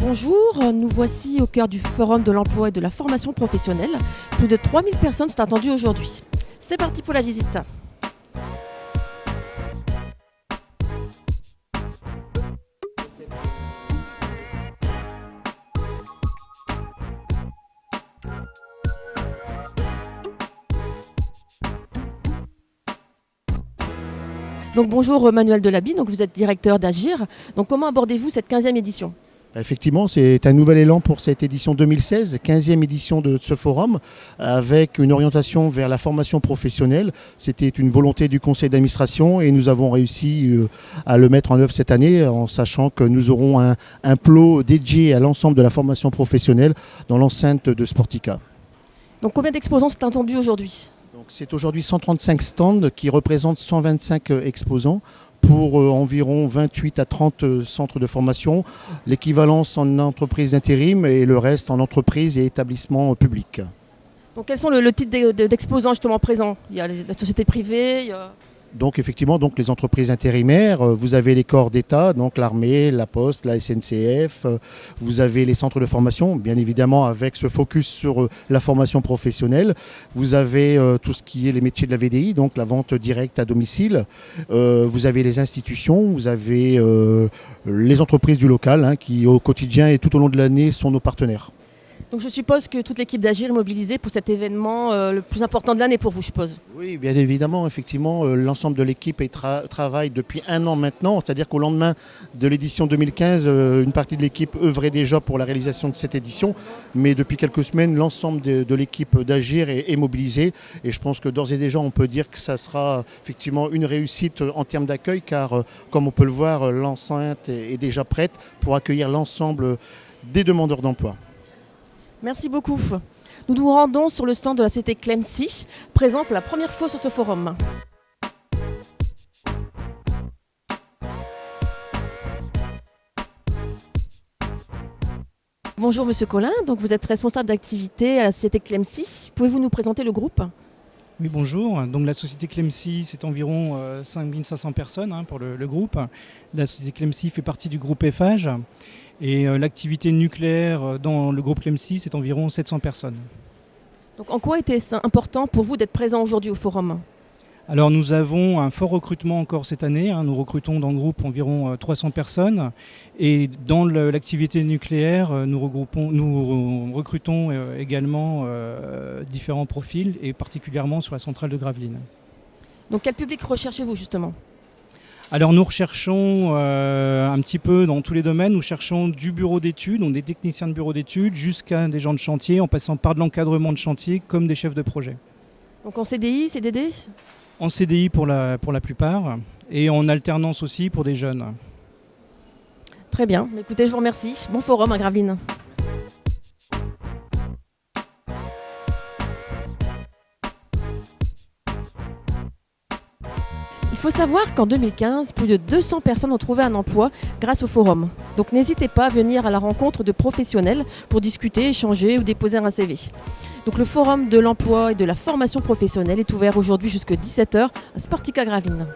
Bonjour, nous voici au cœur du Forum de l'emploi et de la formation professionnelle. Plus de 3000 personnes sont attendues aujourd'hui. C'est parti pour la visite. Donc bonjour Manuel Delaby, donc vous êtes directeur d'Agir. Donc comment abordez-vous cette 15e édition ? Effectivement, c'est un nouvel élan pour cette édition 2016, 15e édition de ce forum, avec une orientation vers la formation professionnelle. C'était une volonté du conseil d'administration et nous avons réussi à le mettre en œuvre cette année en sachant que nous aurons un plot dédié à l'ensemble de la formation professionnelle dans l'enceinte de Sportica. Donc combien d'exposants sont attendus aujourd'hui ? Donc, c'est aujourd'hui 135 stands qui représentent 125 exposants pour environ 28 à 30 centres de formation, l'équivalence en entreprise d'intérim et le reste en entreprise et établissements publics. Donc quels sont le type d'exposants justement présents ? Il y a la société privée, Donc effectivement, les entreprises intérimaires, vous avez les corps d'État, donc l'armée, la Poste, la SNCF, vous avez les centres de formation, bien évidemment avec ce focus sur la formation professionnelle. Vous avez tout ce qui est les métiers de la VDI, donc la vente directe à domicile. Vous avez les institutions, vous avez les entreprises du local qui au quotidien et tout au long de l'année sont nos partenaires. Donc je suppose que toute l'équipe d'Agir est mobilisée pour cet événement le plus important de l'année pour vous, je suppose. Oui, bien évidemment, effectivement, l'ensemble de l'équipe travaille depuis un an maintenant, c'est-à-dire qu'au lendemain de l'édition 2015, une partie de l'équipe œuvrait déjà pour la réalisation de cette édition, mais depuis quelques semaines, l'ensemble de l'équipe d'Agir est mobilisée et je pense que d'ores et déjà, on peut dire que ça sera effectivement une réussite en termes d'accueil, car comme on peut le voir, l'enceinte est déjà prête pour accueillir l'ensemble des demandeurs d'emploi. Merci beaucoup. Nous nous rendons sur le stand de la société Clemcy, présent pour la première fois sur ce forum. Bonjour Monsieur Collin, donc vous êtes responsable d'activité à la société Clemcy. Pouvez-vous nous présenter le groupe ? Oui, bonjour. Donc, la société Clemcy, c'est environ 5500 personnes pour le groupe. La société Clemcy fait partie du groupe Eiffage. Et l'activité nucléaire dans le groupe Clemcy, c'est environ 700 personnes. Donc en quoi était-ce important pour vous d'être présent aujourd'hui au forum ? Alors nous avons un fort recrutement encore cette année. Nous recrutons dans le groupe environ 300 personnes. Et dans l'activité nucléaire, nous recrutons également différents profils, et particulièrement sur la centrale de Gravelines. Donc quel public recherchez-vous justement ? Alors nous recherchons un petit peu dans tous les domaines, nous cherchons du bureau d'études, donc des techniciens de bureau d'études, jusqu'à des gens de chantier, en passant par de l'encadrement de chantier, comme des chefs de projet. Donc en CDI, CDD ? En CDI pour la plupart, et en alternance aussi pour des jeunes. Très bien, écoutez, je vous remercie. Bon forum à Gravelines. Il faut savoir qu'en 2015, plus de 200 personnes ont trouvé un emploi grâce au forum. Donc n'hésitez pas à venir à la rencontre de professionnels pour discuter, échanger ou déposer un CV. Donc le forum de l'emploi et de la formation professionnelle est ouvert aujourd'hui jusqu'à 17h à Sportica Gravelines.